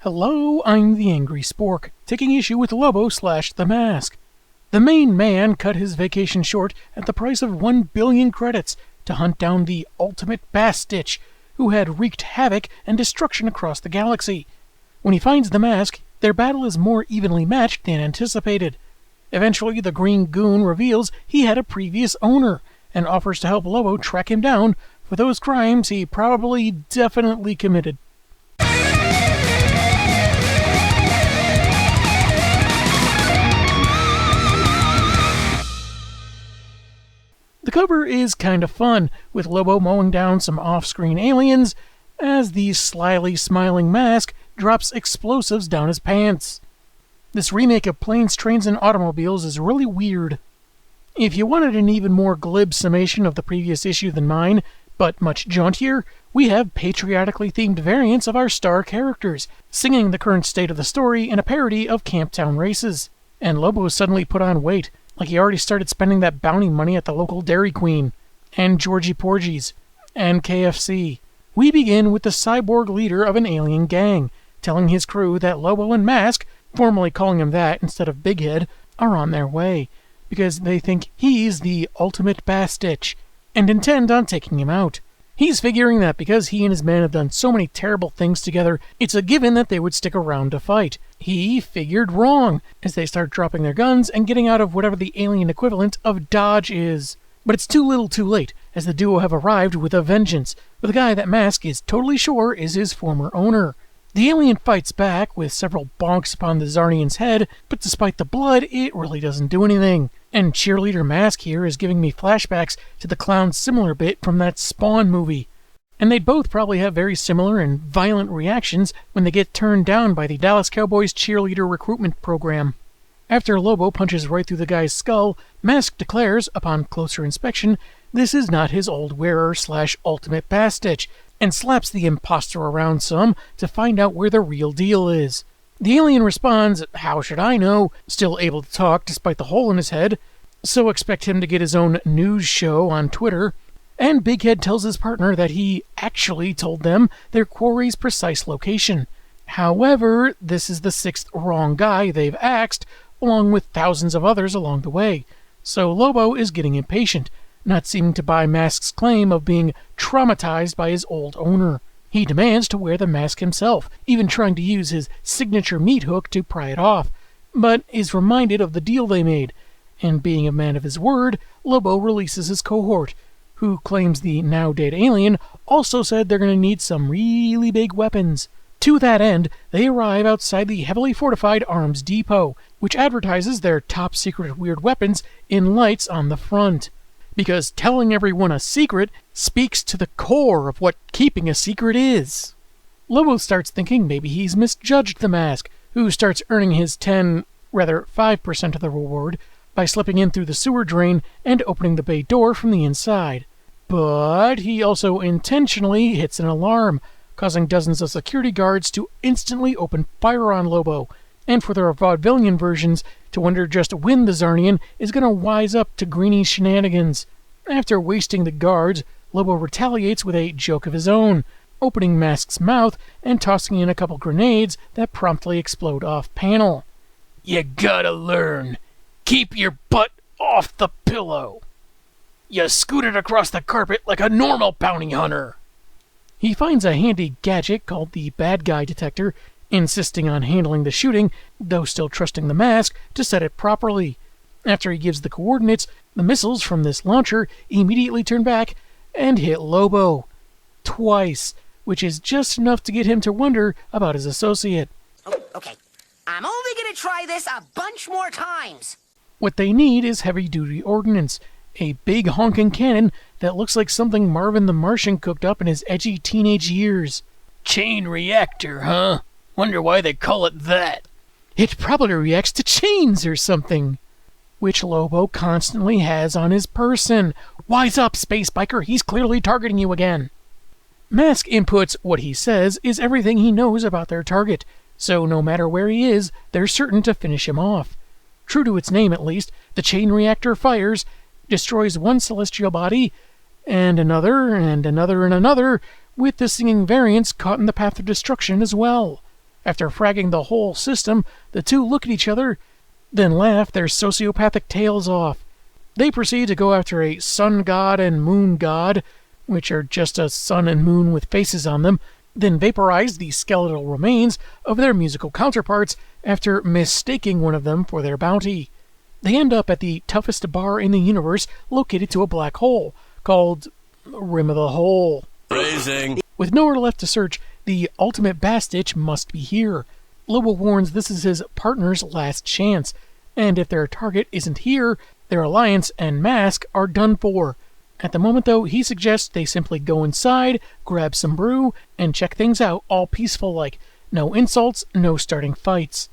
Hello, I'm the Angry Spork, taking issue with Lobo / The Mask. The main man cut his vacation short at the price of 1 billion credits to hunt down the ultimate Bastich, who had wreaked havoc and destruction across the galaxy. When he finds the mask, their battle is more evenly matched than anticipated. Eventually, the Green Goon reveals he had a previous owner, and offers to help Lobo track him down for those crimes he probably definitely committed. The cover is kinda fun, with Lobo mowing down some off-screen aliens as the slyly smiling Mask drops explosives down his pants. This remake of Planes, Trains, and Automobiles is really weird. If you wanted an even more glib summation of the previous issue than mine, but much jauntier, we have patriotically themed variants of our star characters, singing the current state of the story in a parody of Camptown races. And Lobo suddenly put on weight, like he already started spending that bounty money at the local Dairy Queen, and Georgie Porgies, and KFC. We begin with the cyborg leader of an alien gang, telling his crew that Lobo and Mask, formerly calling him that instead of Big Head, are on their way, because they think he's the ultimate Bastich, and intend on taking him out. He's figuring that because he and his men have done so many terrible things together, it's a given that they would stick around to fight. He figured wrong, as they start dropping their guns and getting out of whatever the alien equivalent of Dodge is. But it's too little too late, as the duo have arrived with a vengeance, with a guy that Mask is totally sure is his former owner. The alien fights back with several bonks upon the Zarnian's head, but despite the blood, it really doesn't do anything. And cheerleader Mask here is giving me flashbacks to the clown's similar bit from that Spawn movie. And they'd both probably have very similar and violent reactions when they get turned down by the Dallas Cowboys cheerleader recruitment program. After Lobo punches right through the guy's skull, Mask declares, upon closer inspection, this is not his old wearer / ultimate Bastich, and slaps the imposter around some to find out where the real deal is. The alien responds, "How should I know?" still able to talk despite the hole in his head, so expect him to get his own news show on Twitter. And Big Head tells his partner that he actually told them their quarry's precise location. However, this is the 6th wrong guy they've axed, along with thousands of others along the way, so Lobo is getting impatient, not seeming to buy Mask's claim of being traumatized by his old owner. He demands to wear the mask himself, even trying to use his signature meat hook to pry it off, but is reminded of the deal they made, and being a man of his word, Lobo releases his cohort, who claims the now-dead alien also said they're going to need some really big weapons. To that end, they arrive outside the heavily fortified arms depot, which advertises their top-secret weird weapons in lights on the front. Because telling everyone a secret speaks to the core of what keeping a secret is. Lobo starts thinking maybe he's misjudged the Mask, who starts earning his 5% of the reward by slipping in through the sewer drain and opening the bay door from the inside. But he also intentionally hits an alarm, causing dozens of security guards to instantly open fire on Lobo, and for their vaudevillian versions to wonder just when the Zarnian is going to wise up to Greenie's shenanigans. After wasting the guards, Lobo retaliates with a joke of his own, opening Mask's mouth and tossing in a couple grenades that promptly explode off-panel. "You gotta learn. Keep your butt off the pillow. You scooted across the carpet like a normal bounty hunter." He finds a handy gadget called the Bad Guy Detector, insisting on handling the shooting, though still trusting the Mask to set it properly. After he gives the coordinates, the missiles from this launcher immediately turn back and hit Lobo. Twice, which is just enough to get him to wonder about his associate. Oh, okay. I'm only gonna try this a bunch more times. What they need is heavy-duty ordnance, a big honking cannon that looks like something Marvin the Martian cooked up in his edgy teenage years. Chain reactor, huh? Wonder why they call it that. It probably reacts to chains or something. Which Lobo constantly has on his person. Wise up, space biker, he's clearly targeting you again. Mask inputs what he says is everything he knows about their target, so no matter where he is, they're certain to finish him off. True to its name at least, the chain reactor fires, destroys one celestial body, and another, and another, and another, with the singing variants caught in the path of destruction as well. After fragging the whole system, the two look at each other, then laugh their sociopathic tails off. They proceed to go after a sun god and moon god, which are just a sun and moon with faces on them, then vaporize the skeletal remains of their musical counterparts after mistaking one of them for their bounty. They end up at the toughest bar in the universe, located to a black hole, called Rim of the Hole. Phrasing. With nowhere left to search, the ultimate Bastich must be here. Lobo warns this is his partner's last chance, and if their target isn't here, their alliance and mask are done for. At the moment, though, he suggests they simply go inside, grab some brew, and check things out all peaceful-like. No insults, no starting fights.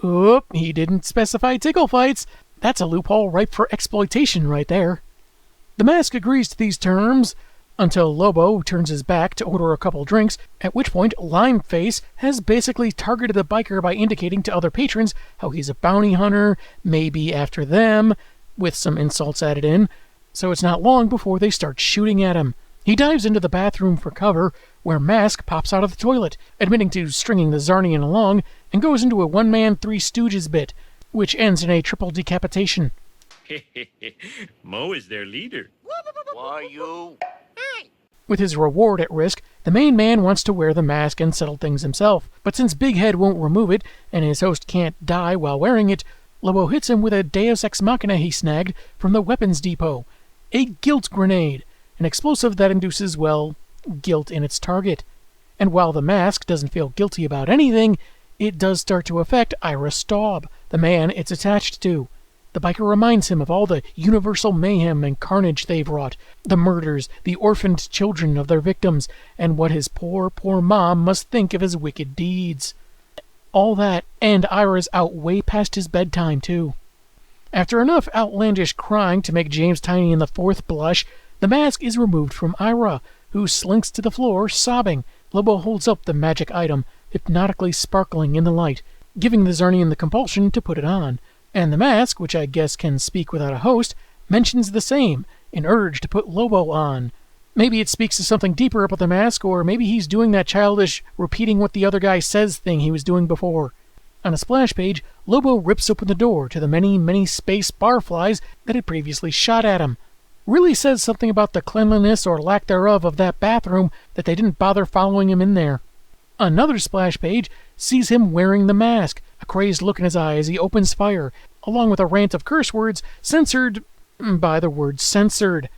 Oop, he didn't specify tickle fights. That's a loophole ripe for exploitation right there. The mask agrees to these terms, until Lobo turns his back to order a couple drinks, at which point Limeface has basically targeted the biker by indicating to other patrons how he's a bounty hunter, maybe after them, with some insults added in, so it's not long before they start shooting at him. He dives into the bathroom for cover, where Mask pops out of the toilet, admitting to stringing the Zarnian along, and goes into a one-man Three Stooges bit, which ends in a triple decapitation. Mo is their leader. Why you? With his reward at risk, the main man wants to wear the mask and settle things himself, but since Big Head won't remove it, and his host can't die while wearing it, Lobo hits him with a Deus Ex Machina he snagged from the weapons depot. A guilt grenade, an explosive that induces, well, guilt in its target. And while the mask doesn't feel guilty about anything, it does start to affect Ira Staub, the man it's attached to. The biker reminds him of all the universal mayhem and carnage they've wrought, the murders, the orphaned children of their victims, and what his poor, poor mom must think of his wicked deeds. All that, and Ira's out way past his bedtime, too. After enough outlandish crying to make James Tiny in the fourth blush, the mask is removed from Ira, who slinks to the floor, sobbing. Lobo holds up the magic item, hypnotically sparkling in the light, giving the Zarnian the compulsion to put it on. And the mask, which I guess can speak without a host, mentions the same, an urge to put Lobo on. Maybe it speaks to something deeper about the mask, or maybe he's doing that childish, repeating what the other guy says thing he was doing before. On a splash page, Lobo rips open the door to the many, many space barflies that had previously shot at him. Really says something about the cleanliness or lack thereof of that bathroom that they didn't bother following him in there. Another splash page sees him wearing the mask, a crazed look in his eye as he opens fire, along with a rant of curse words censored by the word censored.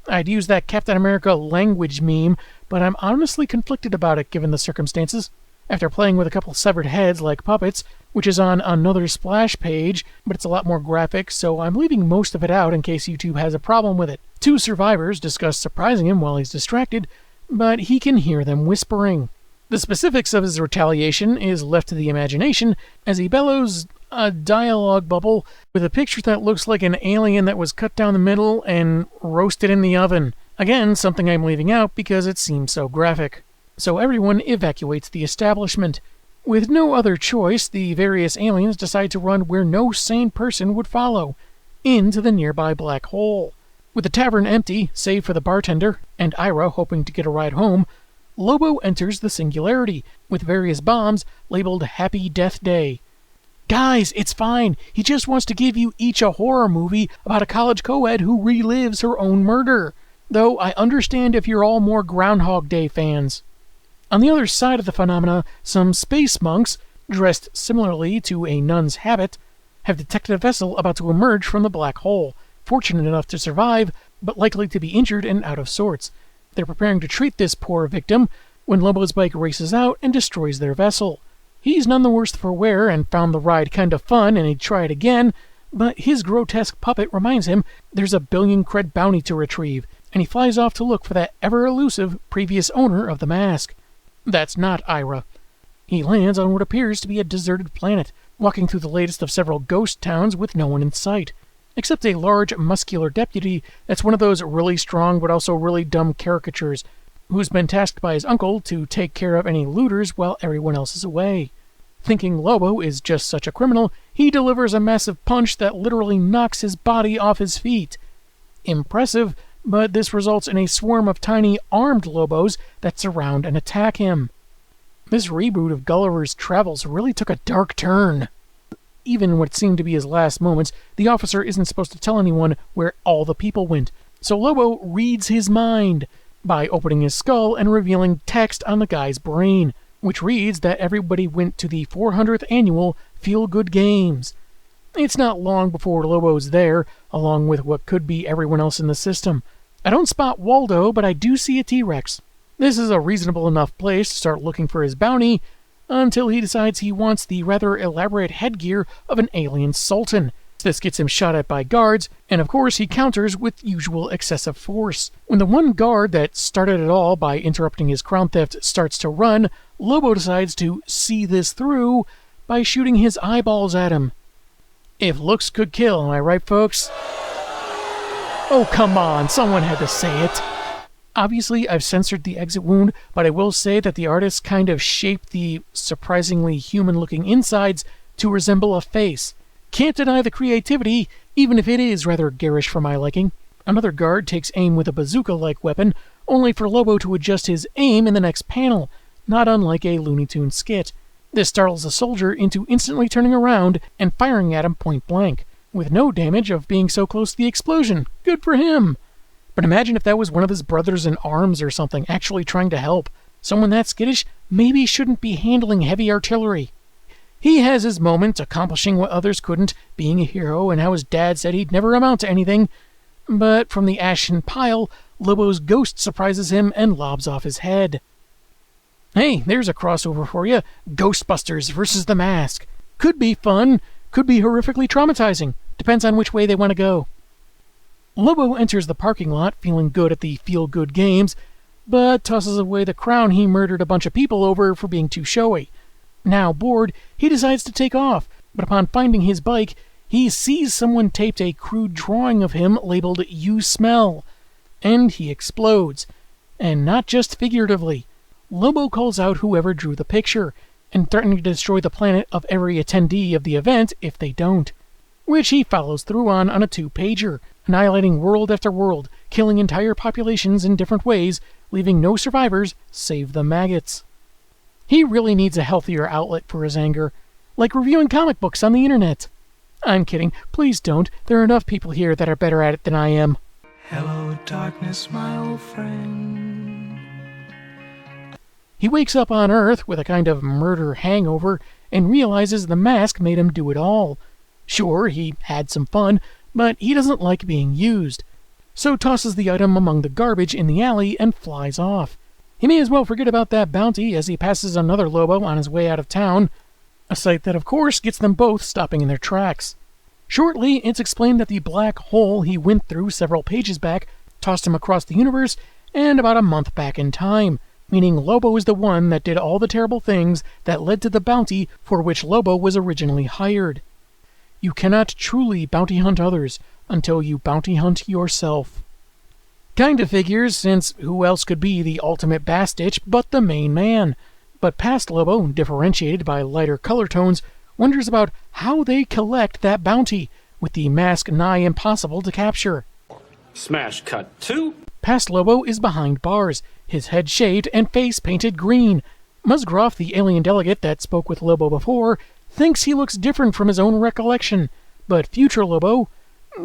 I'd use that Captain America language meme, but I'm honestly conflicted about it given the circumstances. After playing with a couple severed heads like puppets, which is on another splash page, but it's a lot more graphic, so I'm leaving most of it out in case YouTube has a problem with it. Two survivors discuss surprising him while he's distracted, but he can hear them whispering. The specifics of his retaliation is left to the imagination as he bellows a dialogue bubble with a picture that looks like an alien that was cut down the middle and roasted in the oven. Again, something I'm leaving out because it seems so graphic. So everyone evacuates the establishment. With no other choice, the various aliens decide to run where no sane person would follow, into the nearby black hole. With the tavern empty, save for the bartender, and Ira hoping to get a ride home, Lobo enters the Singularity, with various bombs labeled Happy Death Day. Guys, it's fine. He just wants to give you each a horror movie about a college co-ed who relives her own murder. Though I understand if you're all more Groundhog Day fans. On the other side of the phenomena, some space monks, dressed similarly to a nun's habit, have detected a vessel about to emerge from the black hole, fortunate enough to survive, but likely to be injured and out of sorts. They're preparing to treat this poor victim when Lobo's bike races out and destroys their vessel. He's none the worse for wear and found the ride kind of fun and he'd try it again, but his grotesque puppet reminds him there's a billion cred bounty to retrieve, and he flies off to look for that ever-elusive previous owner of the mask. That's not Ira. He lands on what appears to be a deserted planet, walking through the latest of several ghost towns with no one in sight, except a large, muscular deputy that's one of those really strong but also really dumb caricatures, who's been tasked by his uncle to take care of any looters while everyone else is away. Thinking Lobo is just such a criminal, he delivers a massive punch that literally knocks his body off his feet. Impressive, but this results in a swarm of tiny, armed Lobos that surround and attack him. This reboot of Gulliver's Travels really took a dark turn. Even in what seemed to be his last moments, the officer isn't supposed to tell anyone where all the people went. So Lobo reads his mind by opening his skull and revealing text on the guy's brain, which reads that everybody went to the 400th annual Feel Good Games. It's not long before Lobo's there, along with what could be everyone else in the system. I don't spot Waldo, but I do see a T-Rex. This is a reasonable enough place to start looking for his bounty, until he decides he wants the rather elaborate headgear of an alien sultan. This gets him shot at by guards, and of course he counters with usual excessive force. When the one guard that started it all by interrupting his crown theft starts to run, Lobo decides to see this through by shooting his eyeballs at him. If looks could kill, am I right, folks? Oh, come on, someone had to say it. Obviously, I've censored the exit wound, but I will say that the artist kind of shaped the surprisingly human-looking insides to resemble a face. Can't deny the creativity, even if it is rather garish for my liking. Another guard takes aim with a bazooka-like weapon, only for Lobo to adjust his aim in the next panel, not unlike a Looney Tunes skit. This startles a soldier into instantly turning around and firing at him point blank, with no damage of being so close to the explosion. Good for him! But imagine if that was one of his brothers in arms or something actually trying to help. Someone that skittish maybe shouldn't be handling heavy artillery. He has his moment, accomplishing what others couldn't, being a hero, and how his dad said he'd never amount to anything. But from the ashen pile, Lobo's ghost surprises him and lobs off his head. Hey, there's a crossover for you. Ghostbusters versus The Mask. Could be fun, could be horrifically traumatizing. Depends on which way they want to go. Lobo enters the parking lot feeling good at the feel-good games, but tosses away the crown he murdered a bunch of people over for being too showy. Now bored, he decides to take off, but upon finding his bike, he sees someone taped a crude drawing of him labeled "You Smell," and he explodes. And not just figuratively. Lobo calls out whoever drew the picture, and threatening to destroy the planet of every attendee of the event if they don't, which he follows through on a 2-pager, annihilating world after world, killing entire populations in different ways, leaving no survivors save the maggots. He really needs a healthier outlet for his anger, like reviewing comic books on the internet. I'm kidding, please don't. There are enough people here that are better at it than I am. Hello, darkness, my old friend. He wakes up on Earth with a kind of murder hangover and realizes the mask made him do it all. Sure, he had some fun, but he doesn't like being used, so tosses the item among the garbage in the alley and flies off. He may as well forget about that bounty as he passes another Lobo on his way out of town, a sight that of course gets them both stopping in their tracks. Shortly, it's explained that the black hole he went through several pages back tossed him across the universe and about a month back in time, meaning Lobo is the one that did all the terrible things that led to the bounty for which Lobo was originally hired. You cannot truly bounty hunt others until you bounty hunt yourself. Kinda figures, since who else could be the ultimate Bastich but the main man? But past Lobo, differentiated by lighter color tones, wonders about how they collect that bounty, with the mask nigh impossible to capture. Smash cut 2. Past Lobo is behind bars, his head shaved and face painted green. Musgroff, the alien delegate that spoke with Lobo before, thinks he looks different from his own recollection, but future Lobo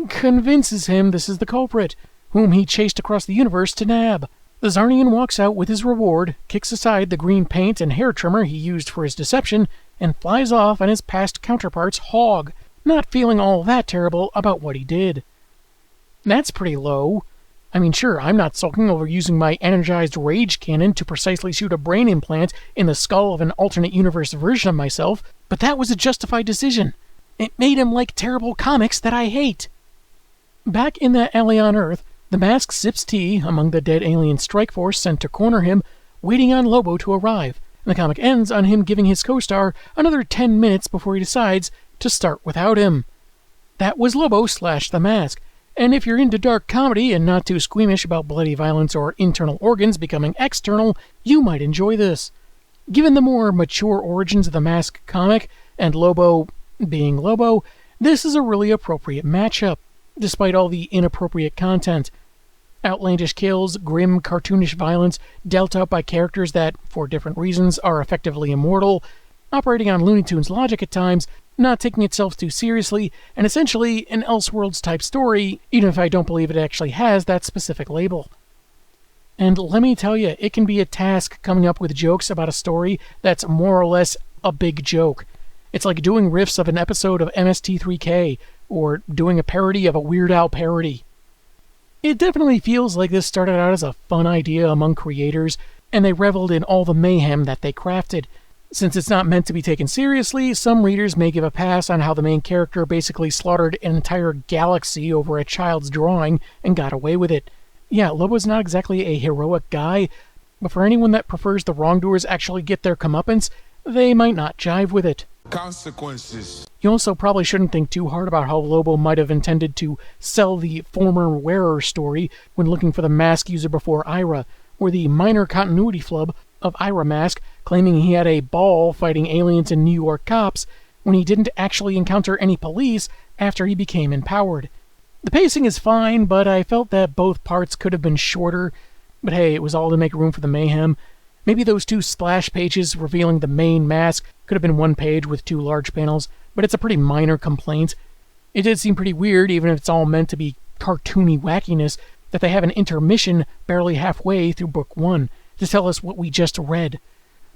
convinces him this is the culprit, whom he chased across the universe to nab. The Zarnian walks out with his reward, kicks aside the green paint and hair trimmer he used for his deception, and flies off on his past counterpart's hog, not feeling all that terrible about what he did. That's pretty low. I mean, sure, I'm not sulking over using my energized rage cannon to precisely shoot a brain implant in the skull of an alternate universe version of myself, but that was a justified decision. It made him like terrible comics that I hate. Back in that alley on Earth, the mask sips tea among the dead alien strike force sent to corner him, waiting on Lobo to arrive. The comic ends on him giving his co-star another 10 minutes before he decides to start without him. That was Lobo / the Mask, and if you're into dark comedy and not too squeamish about bloody violence or internal organs becoming external, you might enjoy this. Given the more mature origins of the Mask comic, and Lobo being Lobo, this is a really appropriate matchup, despite all the inappropriate content. Outlandish kills, grim, cartoonish violence dealt out by characters that, for different reasons, are effectively immortal, operating on Looney Tunes logic at times, not taking itself too seriously, and essentially an Elseworlds-type story, even if I don't believe it actually has that specific label. And let me tell you, it can be a task coming up with jokes about a story that's more or less a big joke. It's like doing riffs of an episode of MST3K, or doing a parody of a Weird Al parody. It definitely feels like this started out as a fun idea among creators, and they reveled in all the mayhem that they crafted. Since it's not meant to be taken seriously, some readers may give a pass on how the main character basically slaughtered an entire galaxy over a child's drawing and got away with it. Yeah, Lobo's not exactly a heroic guy, but for anyone that prefers the wrongdoers actually get their comeuppance, they might not jive with it. Consequences. You also probably shouldn't think too hard about how Lobo might have intended to sell the former wearer story when looking for the mask user before Ira, or the minor continuity flub of Ira Mask claiming he had a ball fighting aliens and New York cops when he didn't actually encounter any police after he became empowered. The pacing is fine, but I felt that both parts could have been shorter, but hey, it was all to make room for the mayhem. Maybe those 2 splash pages revealing the main mask could have been 1 page with 2 large panels, but it's a pretty minor complaint. It did seem pretty weird, even if it's all meant to be cartoony wackiness, that they have an intermission barely halfway through book 1 to tell us what we just read.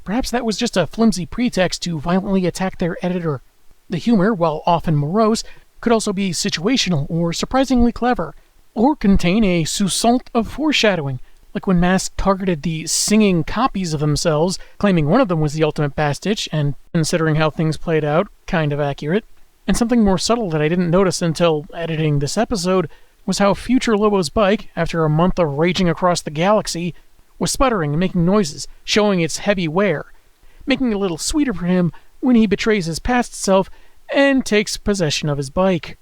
Perhaps that was just a flimsy pretext to violently attack their editor. The humor, while often morose, could also be situational or surprisingly clever, or contain a soupçon of foreshadowing, like when Mask targeted the singing copies of themselves, claiming one of them was the ultimate Bastich, and considering how things played out, kind of accurate. And something more subtle that I didn't notice until editing this episode was how future Lobo's bike, after a month of raging across the galaxy, was sputtering and making noises, showing its heavy wear, making it a little sweeter for him when he betrays his past self and takes possession of his bike.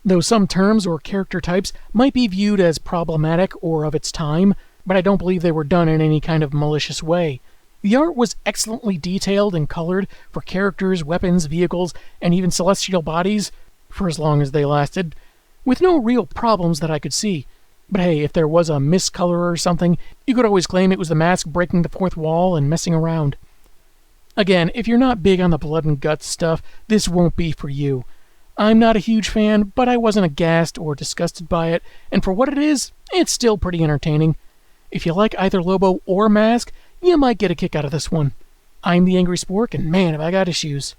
Though some terms or character types might be viewed as problematic or of its time, but I don't believe they were done in any kind of malicious way. The art was excellently detailed and colored for characters, weapons, vehicles, and even celestial bodies, for as long as they lasted, with no real problems that I could see. But hey, if there was a miscolor or something, you could always claim it was the mask breaking the fourth wall and messing around. Again, if you're not big on the blood and guts stuff, this won't be for you. I'm not a huge fan, but I wasn't aghast or disgusted by it, and for what it is, it's still pretty entertaining. If you like either Lobo or Mask, you might get a kick out of this one. I'm the Angry Spork, and man, have I got issues.